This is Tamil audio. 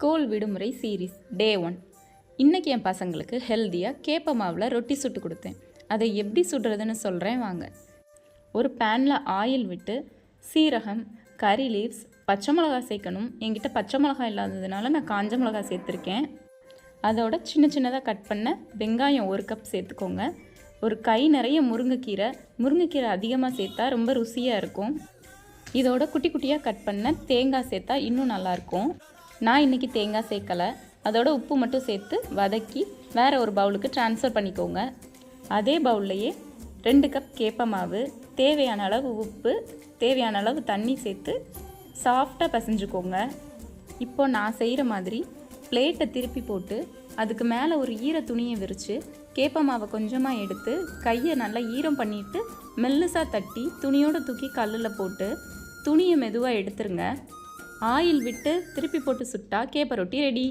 ஸ்கூல் விடுமுறை சீரீஸ் டே 1. இன்றைக்கி என் பசங்களுக்கு ஹெல்த்தியாக கேப்ப மாவில் ரொட்டி சுட்டு கொடுத்தேன். அதை எப்படி சுடுறதுன்னு சொல்கிறேன் வாங்க. ஒரு பேனில் ஆயில் விட்டு சீரகம், கறி லீவ்ஸ், பச்சை மிளகாய் சேர்க்கணும். என்கிட்ட பச்சை மிளகாய் இல்லாததுனால நான் காஞ்ச மிளகாய் சேர்த்துருக்கேன். அதோட சின்ன சின்னதாக கட் பண்ண வெங்காயம் 1 கப் சேர்த்துக்கோங்க. ஒரு கை நிறைய முருங்கைக்கீரை அதிகமாக சேர்த்தா ரொம்ப ருசியாக இருக்கும். இதோட குட்டி குட்டியாக கட் பண்ண தேங்காய் சேர்த்தா இன்னும் நல்லாயிருக்கும். நான் இன்றைக்கி தேங்காய் சேர்க்கலை. அதோட உப்பு மட்டும் சேர்த்து வதக்கி வேறு ஒரு பவுலுக்கு ட்ரான்ஸ்ஃபர் பண்ணிக்கோங்க. அதே பவுல்லையே 2 கப் கேப்ப மாவு, தேவையான அளவு உப்பு, தேவையான அளவு தண்ணி சேர்த்து சாஃப்டாக பிசைஞ்சுக்கோங்க. இப்போ நான் செய்கிற மாதிரி பிளேட்டை திருப்பி போட்டு அதுக்கு மேலே ஒரு ஈர துணியை விரித்து கேப்ப மாவை கொஞ்சமாக எடுத்து கையை நல்லா ஈரம் பண்ணிவிட்டு மெல்லுசாக தட்டி துணியோடு தூக்கி கல்லில் போட்டு துணியை மெதுவாக எடுத்துருங்க. ஆயில் விட்டு திருப்பி போட்டு சுட்டா கேப்ப ரொட்டி ரெடி.